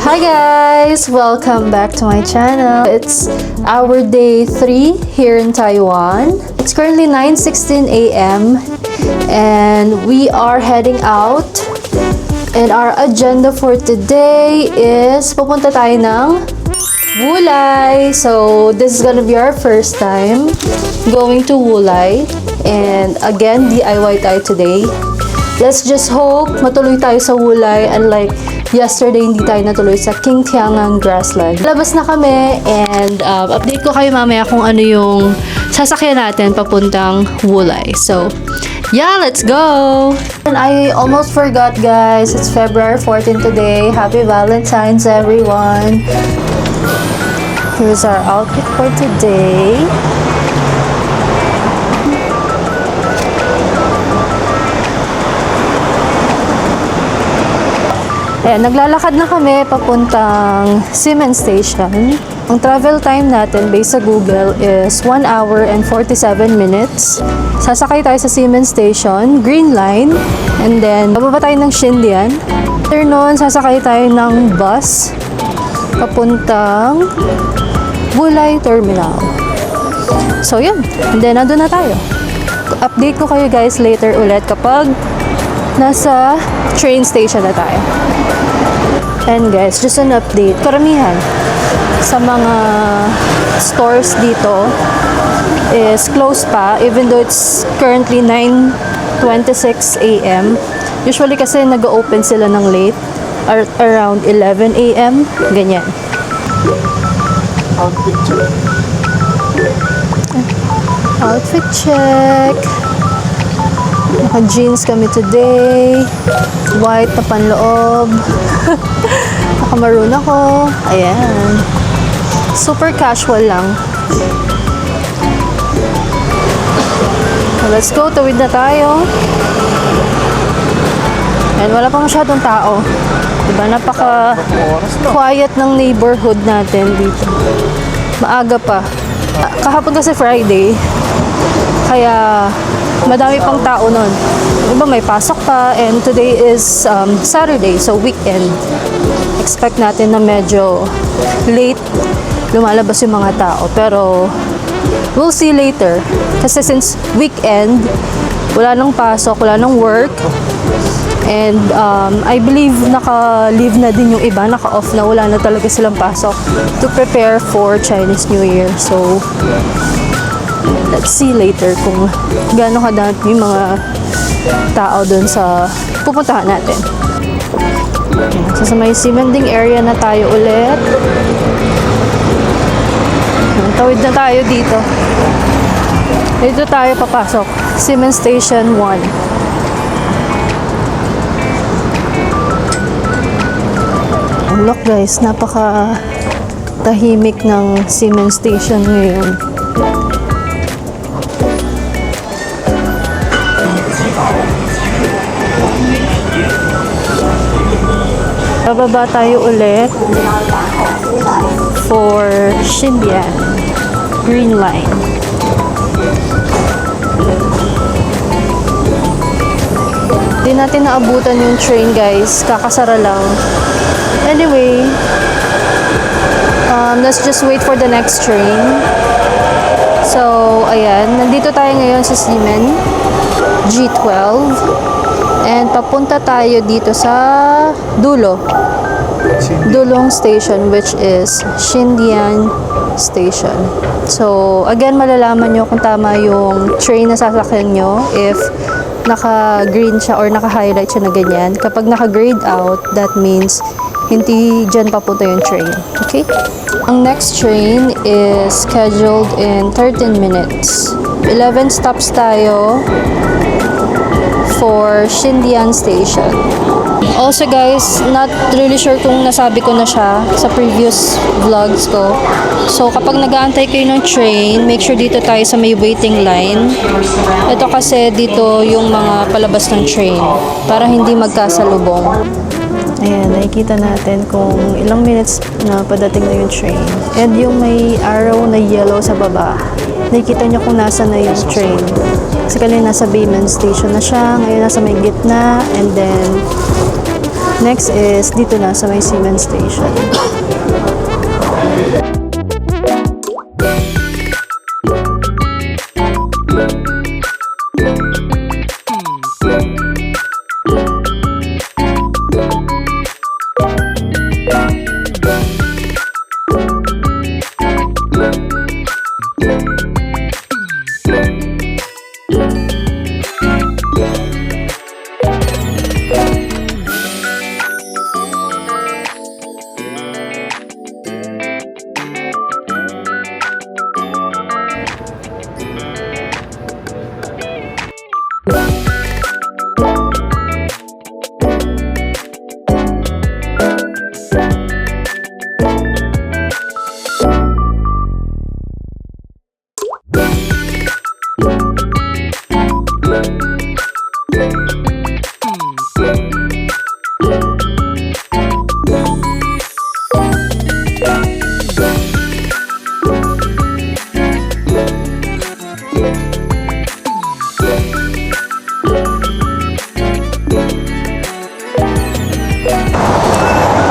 Hi guys! Welcome back to my channel. It's our day 3 here in Taiwan. It's currently 9:16 a.m. and we are heading out. And our agenda for today is pupunta tayo ng Wulay. So this is gonna be our first time going to Wulay. And again, DIY tayo today. Let's just hope matuloy tayo sa Wulay, unlike yesterday hindi tayo natuloy sa King Tiangang Grassland. Labas na kami and update ko kayo mamaya kung ano yung sasakyan natin papuntang Wulay. So, yeah, let's go! And I almost forgot guys, it's February 14 today. Happy Valentine's everyone! Here's our outfit for today. Ayan, naglalakad na kami papuntang Siemens Station. Ang travel time natin based sa Google is 1 hour and 47 minutes. Sasakay tayo sa Siemens Station, Green Line, and then bababa tayo ng Xindian. After nun, sasakay tayo ng bus papuntang Wulay Terminal. So yun, and then nandun na tayo. Update ko kayo guys later ulit kapag nasa train station na tayo. And guys, just an update. Karamihan sa mga stores dito is closed pa even though it's currently 9:26 a.m. Usually kasi nag-open sila ng late around 11 a.m. Ganyan. Outfit check. Outfit check. Naka-jeans kami today. White na panloob. Naka-maroon ako. Ayan. Super casual lang. Let's go. Tawid na tayo. And wala pa masyadong tao. Diba? Napaka-quiet ng neighborhood natin dito. Maaga pa. Kahapon kasi Friday. Kaya madami pang tao nun. Iba may pasok pa and today is Saturday, so weekend. Expect natin na medyo late lumalabas yung mga tao. Pero we'll see later. Kasi since weekend, wala nang pasok, wala nang work. And I believe naka-leave na din yung iba, naka-off na, wala na talaga silang pasok to prepare for Chinese New Year. So let's see later kung gaano kadami yung mga tao dun sa pupuntahan natin. So sa may Simanding area na tayo ulit. Tawid na tayo dito. Dito tayo papasok. Siemens Station 1. Look guys, napaka tahimik ng Siemens Station ngayon. Bababa tayo ulit for Xindian Green Line. Hindi natin naabutan yung train guys, kakasara lang. Anyway, let's just wait for the next train. So, ayan, nandito tayo ngayon sa Siemens G12. And papunta tayo dito sa Dulong Station, which is Xindian Station. So, again, malalaman nyo kung tama yung train na sasakyan nyo if naka-green siya or naka-highlight siya na ganyan. Kapag naka-grayed out, that means hindi dyan papunta yung train. Okay? Ang next train is scheduled in 13 minutes. 11 stops tayo for Shindian Station. Also guys, not really sure kung nasabi ko na siya sa previous vlogs ko. So kapag nag-aantay kayo ng train, make sure dito tayo sa may waiting line. Ito kasi dito yung mga palabas ng train para hindi magkasalubong. Ayan, nakikita natin kung ilang minutes na padating na yung train. And yung may arrow na yellow sa baba, nakikita nyo kung nasa na yung train. Kasi kanina nasa Bayman Station na siya, ngayon nasa may gitna, and then next is dito na sa may Seaman Station.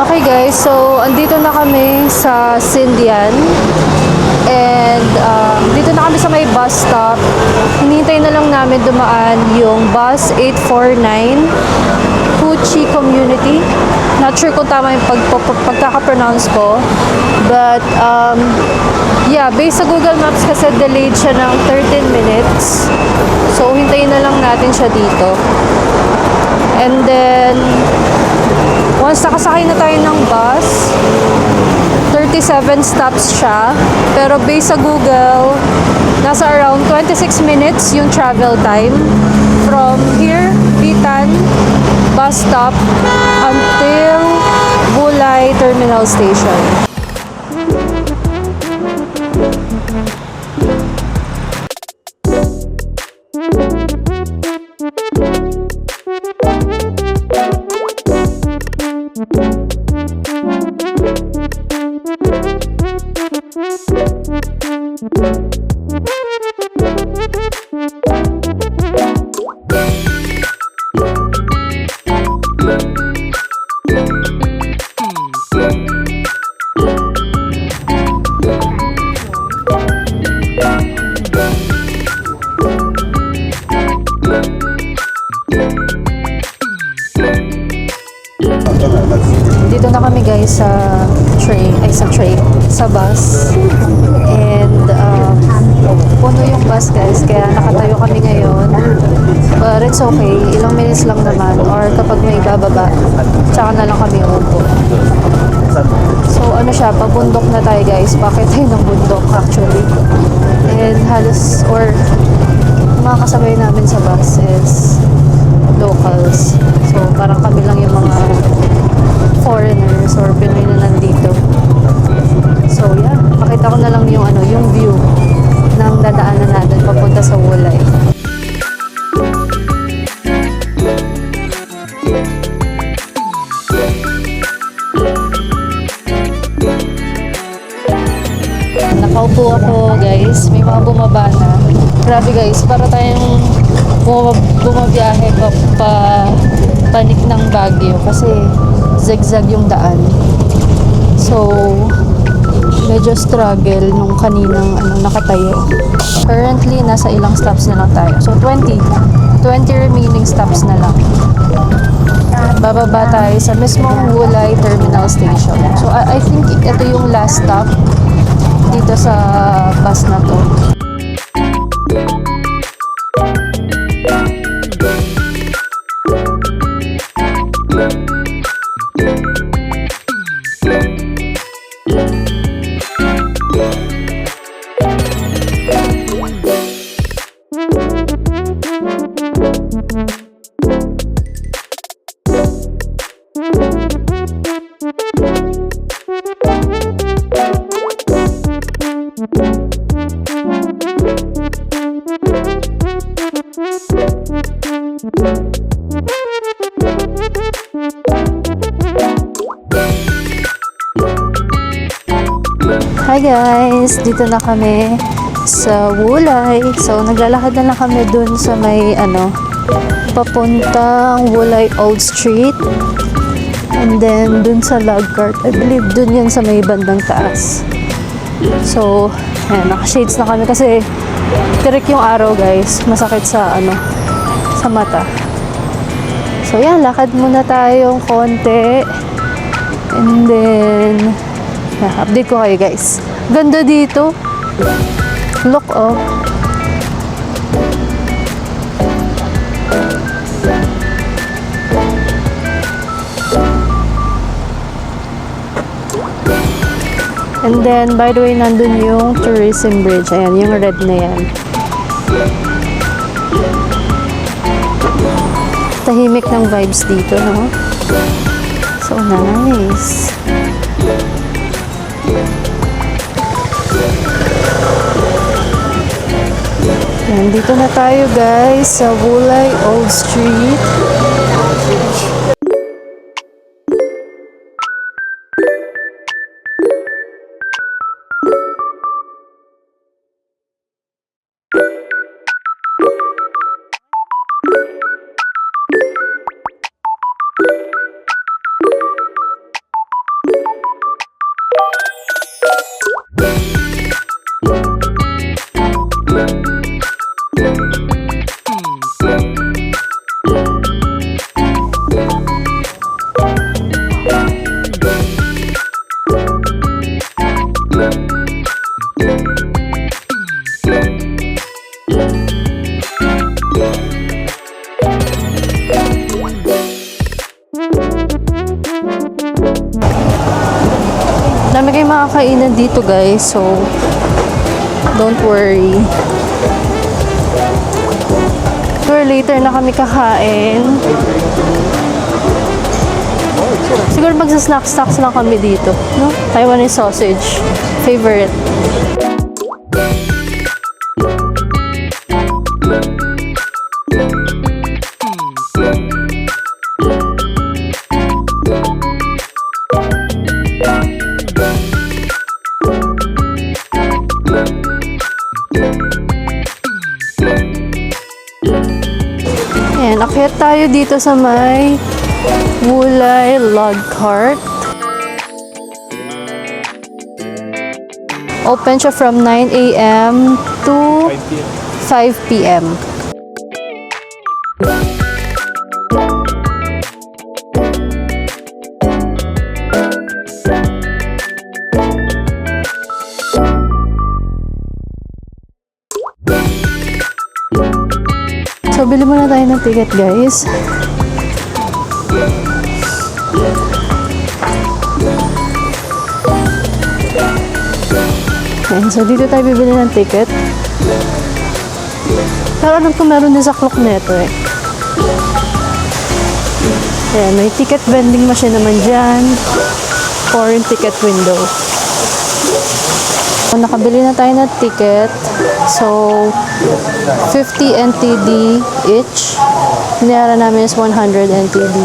Okay guys, so andito na kami sa Shindian. And dito na kami sa may bus stop. Hinihintay na lang namin dumaan yung bus 849 Puchi Community. Not sure kung tama yung pagkaka-pronounce ko. But yeah, based sa Google Maps kasi delayed siya ng 13 minutes. So hintayin na lang natin siya dito. And then once nakasakay na tayo ng bus, 37 stops siya. Pero based sa Google, nasa around 26 minutes yung travel time from here, Bitan bus stop until Bulay Terminal Station. Dito na kami guys sa sa bus. And puno yung bus guys, kaya nakatayo kami ngayon. But it's okay, ilang minutes lang naman, or kapag may bababa, tsaka na lang kami uupo. So ano siya, pabundok na tayo guys. Bakit tayo ng bundok actually? And halos, or mga kasabay namin sa bus is locals. So parang kami lang yung mga foreigners or Pinoy na nandito. So yeah, pakita ko na lang yung yung view ng dadaanan natin papunta sa Wulay. Nakaupo ako guys, may mga bumaba na. Grabe guys, para tayong bumabiyahe panik ng Baguio kasi zigzag yung daan. So medyo struggle nung kaninang nakatayo. Currently nasa ilang stops na lang tayo. So 20 remaining stops na lang. Bababa tayo sa mismong Wulay Terminal Station. So I think ito yung last stop dito sa bus na to. Hi guys! Dito na kami sa Wulay. So, naglalakad na lang kami dun sa may papuntang Wulay Old Street. And then, dun sa Lagcart. I believe dun yun sa may bandang taas. So, ayan, naka-shades na kami kasi tirik yung araw guys. Masakit sa sa mata. So, yan, lakad muna tayong konti. And then, update ko kayo guys. Ganda dito. Look oh. And then, by the way, nandun yung tourism bridge. Ayan, yung red na yan. Tahimik ng vibes dito, no? So nice. Ayan, dito na tayo guys sa Wulay Old Street. Dami kayong makakainan dito guys, so don't worry. Sure, later na kami kakain. Siguro magsa-snacks lang kami dito, no? Taiwanese sausage, favorite. Ayan, akyat tayo dito sa may Wulay Log Cart. Open siya from 9 a.m. to 5 p.m. So, bili muna tayo ng ticket, guys. Ayan, so dito tayo bibili ng ticket. Pero alam ko meron din sa clock neto eh. Ayan, may ticket vending machine naman dyan. Or yung ticket window. So, nakabili na tayo ng ticket. So, 50 NTD each. Binayaran namin is 100 NTD.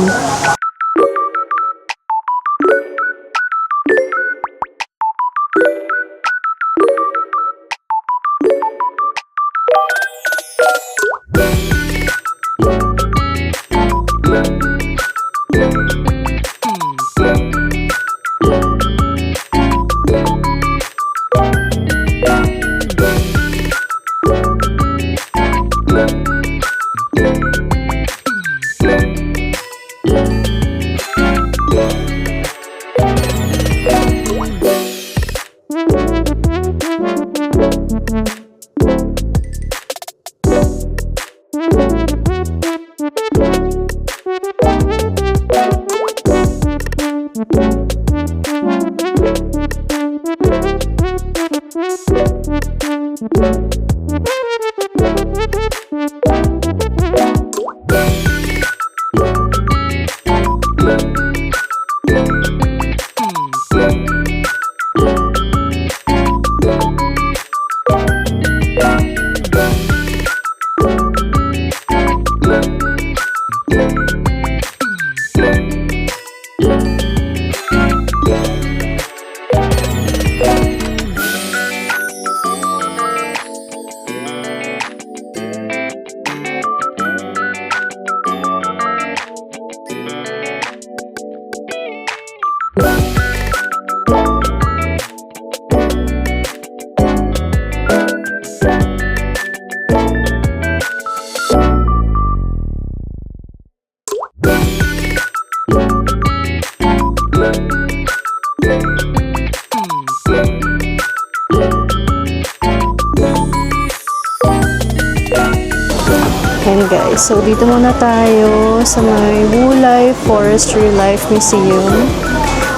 guys. So, dito muna tayo sa may Wulay Forestry Life Museum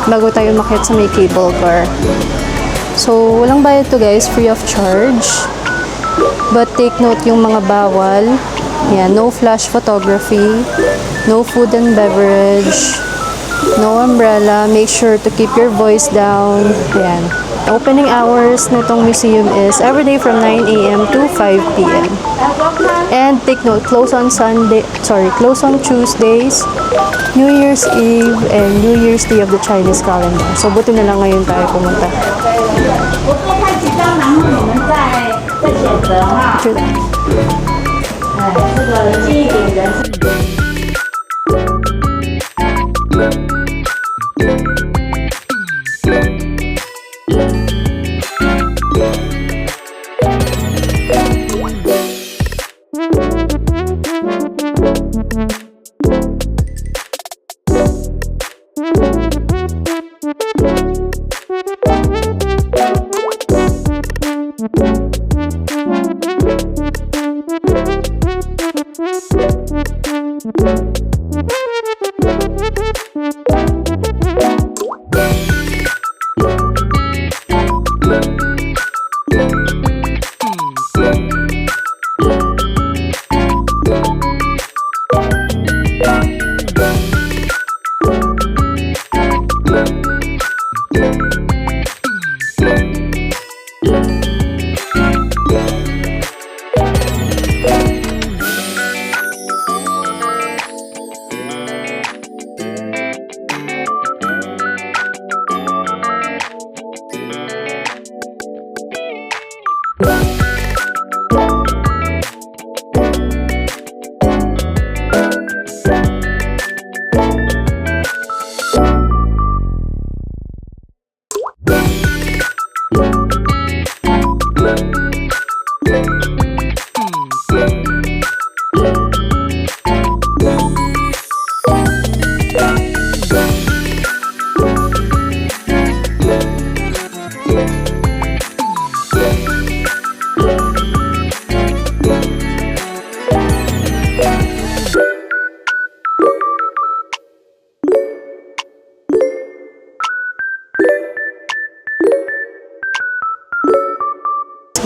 bago tayo umakyat sa may cable car. So, walang bayad to guys, free of charge. But take note yung mga bawal. Yan, no flash photography, no food and beverage, no umbrella. Make sure to keep your voice down. Yan. Opening hours nitong museum is every day from 9 a.m. to 5 p.m. And take note, close on Tuesdays, New Year's Eve, and New Year's Day of the Chinese calendar. So, buti na lang ngayon tayo pumunta.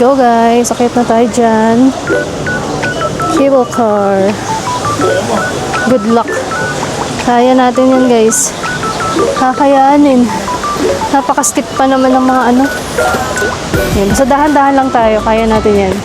Go guys, sakit na tayo dyan. Cable car. Good luck. Kaya natin yan guys. Kakayanin. Napaka-steep pa naman ng mga ano. Yan, basta dahan-dahan lang tayo. Kaya natin yan.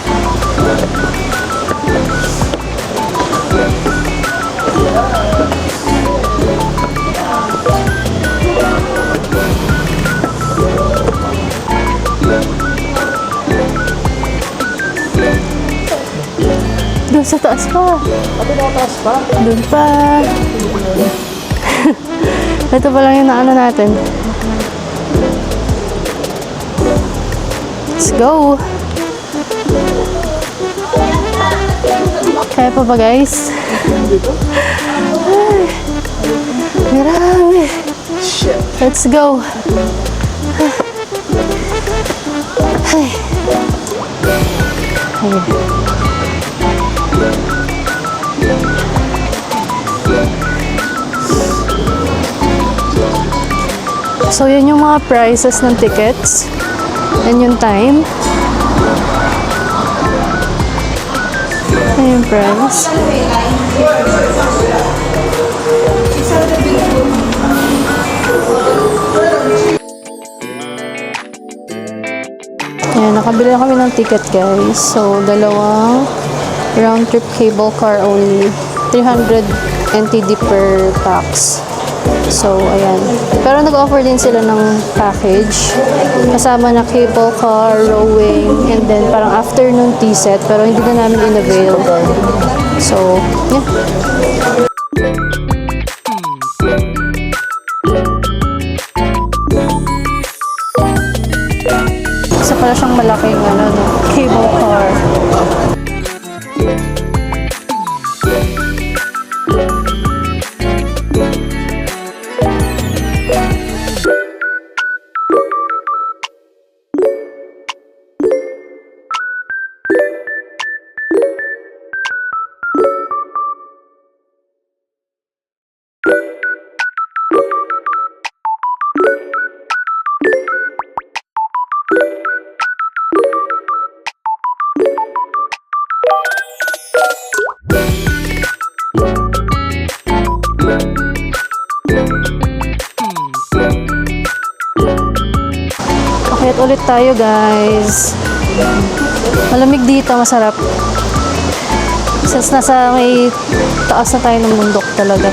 Doon sa taas pa. Taas pa? Doon pa. Ito pa lang yung naano natin. Let's go. Kaya pa ba guys? Ay, grabe. Let's go. Ay. Ay. So, yun yung mga prices ng tickets and yung time. Ayan yung price. Ayan, nakabili na kami ng ticket guys. So, dalawang round trip cable car only. 300 NTD per pax. So, ayan. Pero nag-offer din sila ng package. Kasama na cable car, rowing, and then parang afternoon tea set. Pero hindi na namin in-avail. So, yeah. Isa pala siyang malaking cable car. ulit tayo, guys. Malamig dito, masarap. Since nasa may taas na tayo ng bundok talaga.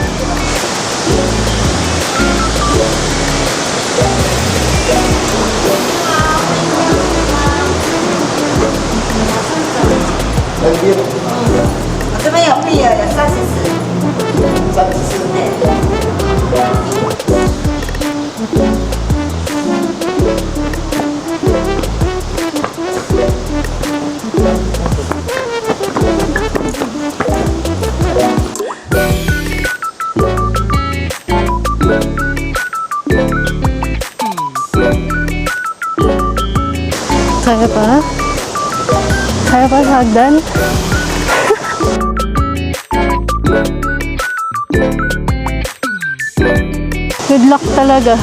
Kaya pa? Kaya pa sa hagdan? Good luck talaga.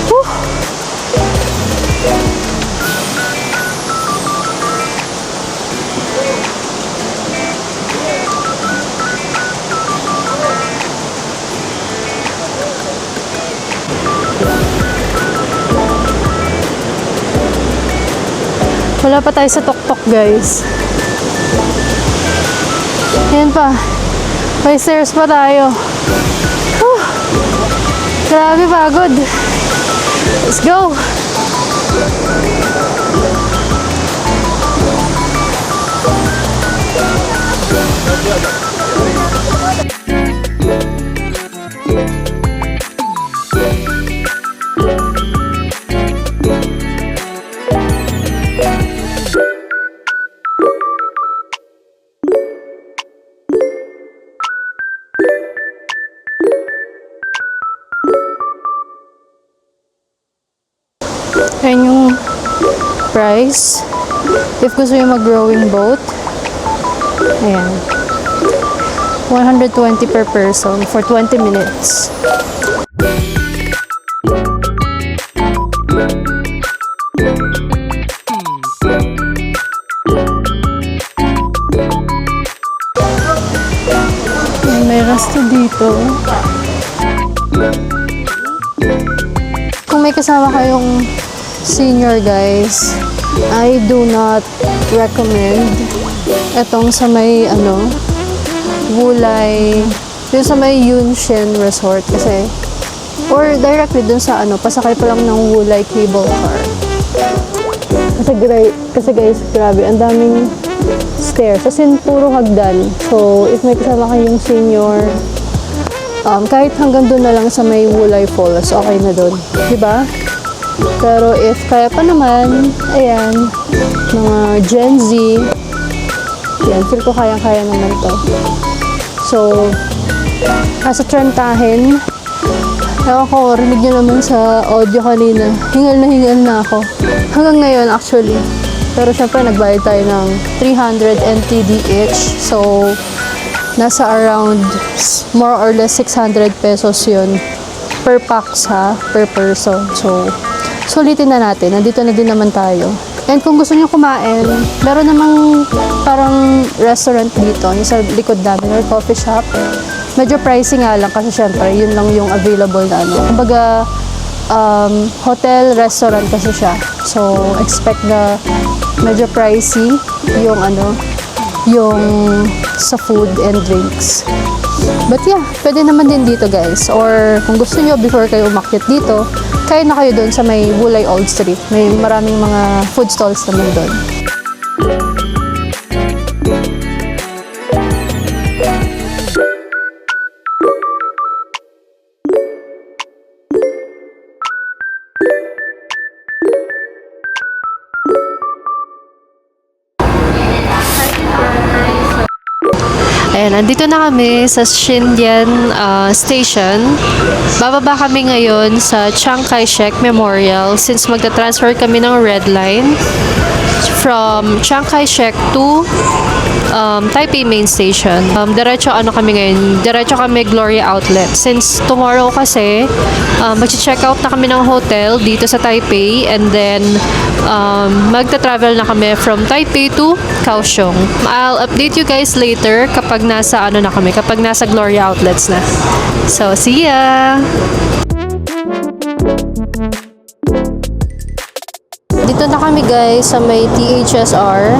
Whew. Wala pa tayo sa tuktok, guys. Ayan pa. May stairs pa tayo. Whew. Grabe, pagod. Let's go! Ayan yung price. If gusto nyo mag-rowing boat, ayan. 120 per person for 20 minutes. Ayan, may resto dito. Kung may kasama kayong senior, guys, I do not recommend etong sa may Wulay, yung sa may Yunshin Resort kasi, or directly dun sa pasakay pa lang ng Wulay cable car. Kasi guys, grabe, ang daming stairs. As in, puro hagdan. So, if may kasama kayong senior, kahit hanggang dun na lang sa may Wulay Falls, okay na dun. Diba? Pero if kaya pa naman, ayan, mga Gen Z, yan, feel ko kaya-kaya naman to. So, nasa Trentahin, ewan ko, rinig nyo naman sa audio kanina, hingal na ako. Hanggang ngayon, actually. Pero syempre, nagbayad tayo ng 300 NTD each. So, nasa around more or less 600 pesos yun per pax, ha, per person. So, sulitin na natin. Nandito na din naman tayo. And kung gusto niyo kumain, meron namang parang restaurant dito, yung sa likod namin, or coffee shop. Medyo pricey nga lang kasi syempre, yun lang yung available na Kumbaga, hotel, restaurant kasi siya. So, expect na medyo pricey yung yung sa food and drinks. But yeah, pwede naman din dito, guys. Or kung gusto niyo before kayo umakyat dito, kaya na kayo doon sa may Wulay Old Street. May maraming mga food stalls naman doon. Ayan, nandito na kami sa Xindian Station. Bababa kami ngayon sa Chiang Kai-shek Memorial since magta-transfer kami ng Red Line from Chiang Kai-shek to Taipei Main Station. Diretso kami ngayon? Diretso kami Gloria Outlet. Since tomorrow kasi, mag-check out na kami ng hotel dito sa Taipei and then magta-travel na kami from Taipei to Kaohsiung. I'll update you guys later kapag nasa kapag nasa Gloria Outlets na. So, see ya! Nandito na kami guys sa may THSR.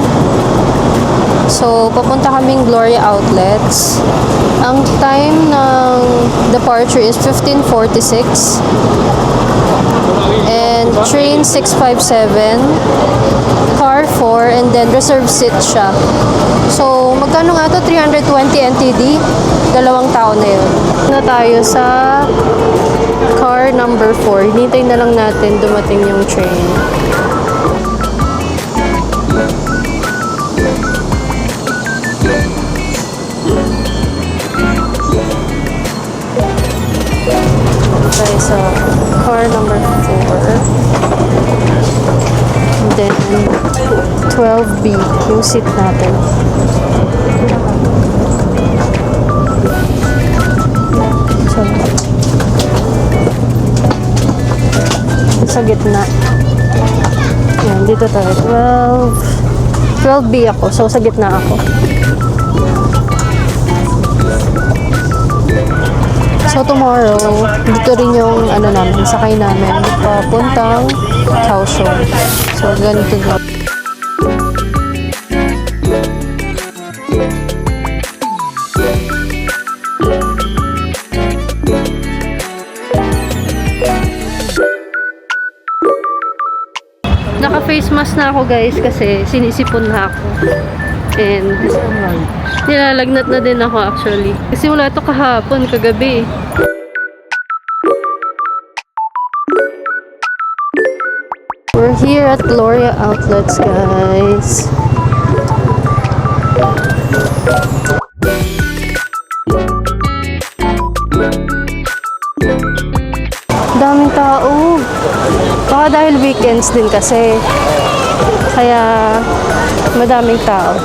So, papunta kaming Gloria Outlets. Ang time ng departure is 15:46. And train 657, car 4, and then reserved seat siya. So, magkano nga to? 320 NTD. Dalawang tao na yun. Na tayo sa car number 4. Hinintay na lang natin dumating yung train. Tayo sa car number 4. And then 12B yung seat natin. So, sa gitna. Yan, dito tayo. 12B ako. So, sa gitna ako. So, tomorrow, dito rin yung namin, sakay namin papuntang Kaohsiung. So, ganito na. Naka-face mask na ako guys kasi sinisipon na ako. And nilalagnat na din ako actually. Kasi wala ito kahapon, kagabi. We're here at Gloria Outlets, guys. Daming tao. Baka dahil weekends din kasi. Kaya madaming tao.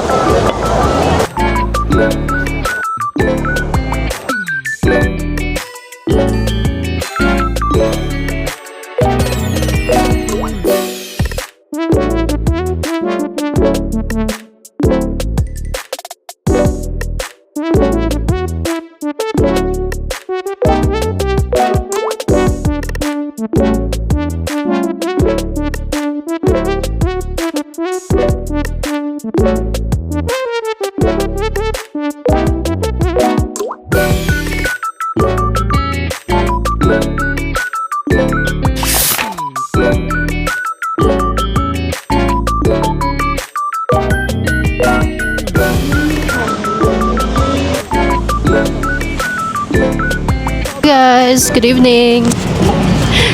Guys, good evening.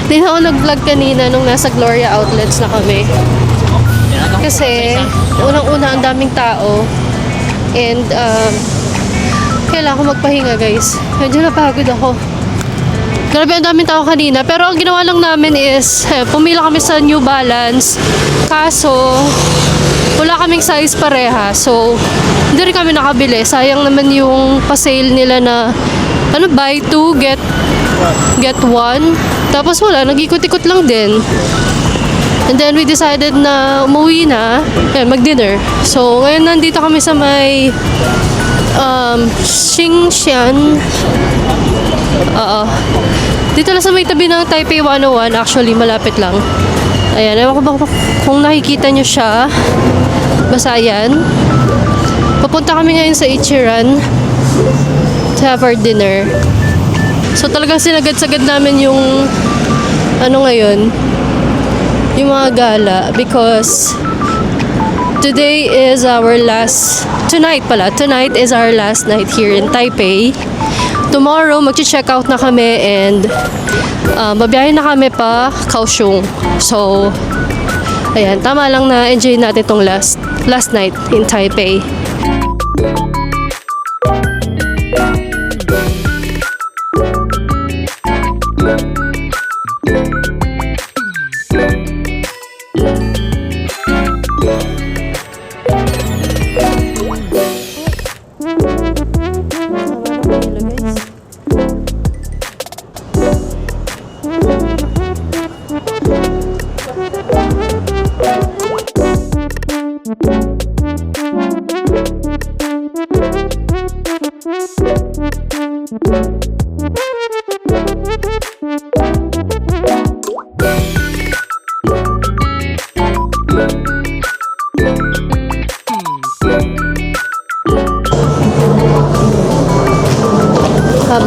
Hindi na ako nag-vlog kanina nung nasa Gloria Outlets na kami. Kasi, unang-una ang daming tao. And, kailangan ko magpahinga guys. Medyo napagod ako. Grabe ang daming tao kanina. Pero ang ginawa lang namin is, pumila kami sa New Balance. Kaso, wala kaming size pareha. So, hindi rin kami nakabili. Sayang naman yung pa-sale nila na buy 2, get 1. Tapos wala, nag-ikot-ikot lang din. And then we decided na umuwi na, mag-dinner. So, ngayon nandito kami sa may Xinxian. Dito lang sa may tabi ng Taipei 101. Actually, malapit lang. Ayan, ewan ko ba kung nakikita nyo siya. Basta yan. Papunta kami ngayon sa Ichiran to have our dinner. So talagang sinagad-sagad namin yung ngayon, yung mga gala, because tonight is our last night here in Taipei. Tomorrow magche-check out na kami and babiyahin na kami pa Kaohsiung. So ayan, tama lang na enjoy natin tong last night in Taipei.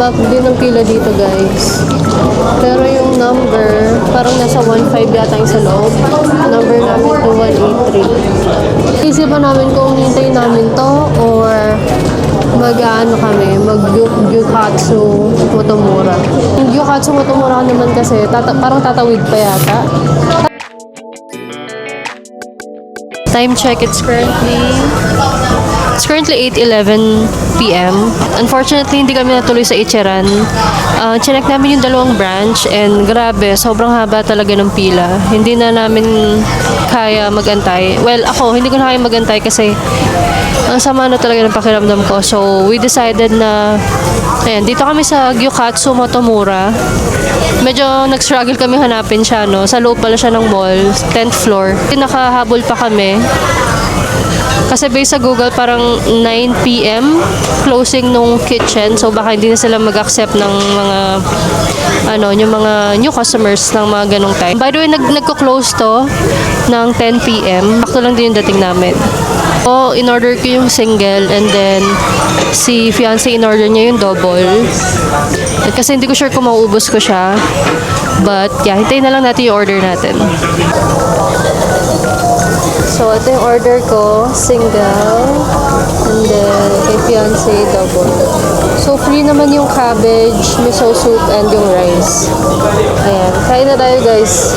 haba din ng pila dito, guys. Pero yung number, parang nasa 1.5 yata yung sa loob. Number namin to 183. Isipan namin kung hintayin namin to or mag-ano kami, mag-Gyukatsu Motomura. Yung Gyukatsu Motomura naman kasi, parang tatawid pa yata. Time check, it's currently 8:11 p.m. Unfortunately, hindi kami natuloy sa Ichiran. Chinek namin yung dalawang branch and grabe, sobrang haba talaga ng pila. Hindi na namin kaya magantay. Well, ako, hindi ko na kaya magantay kasi ang sama na talaga ng pakiramdam ko. So, we decided na, ayan, dito kami sa Gyukatsu Motomura. Medyo nag-struggle kami hanapin siya, no? Sa loob pala siya ng mall, 10th floor. Nakahabol pa kami. Kasi based sa Google, parang 9 p.m. closing nung kitchen. So, baka hindi na sila mag-accept ng mga, yung mga new customers ng mga ganong time. By the way, nagko-close to ng 10 p.m. Sakto lang din yung dating namin. So, in-order ko yung single and then si fiancé in-order niya yung double. Kasi hindi ko sure kung mauubos ko siya. But, yeah, hintayin na lang natin yung order natin. So, ito yung order ko, single, and then kay fiancé, double. So, free naman yung cabbage, miso soup, and yung rice. Ayan, kain na tayo, guys.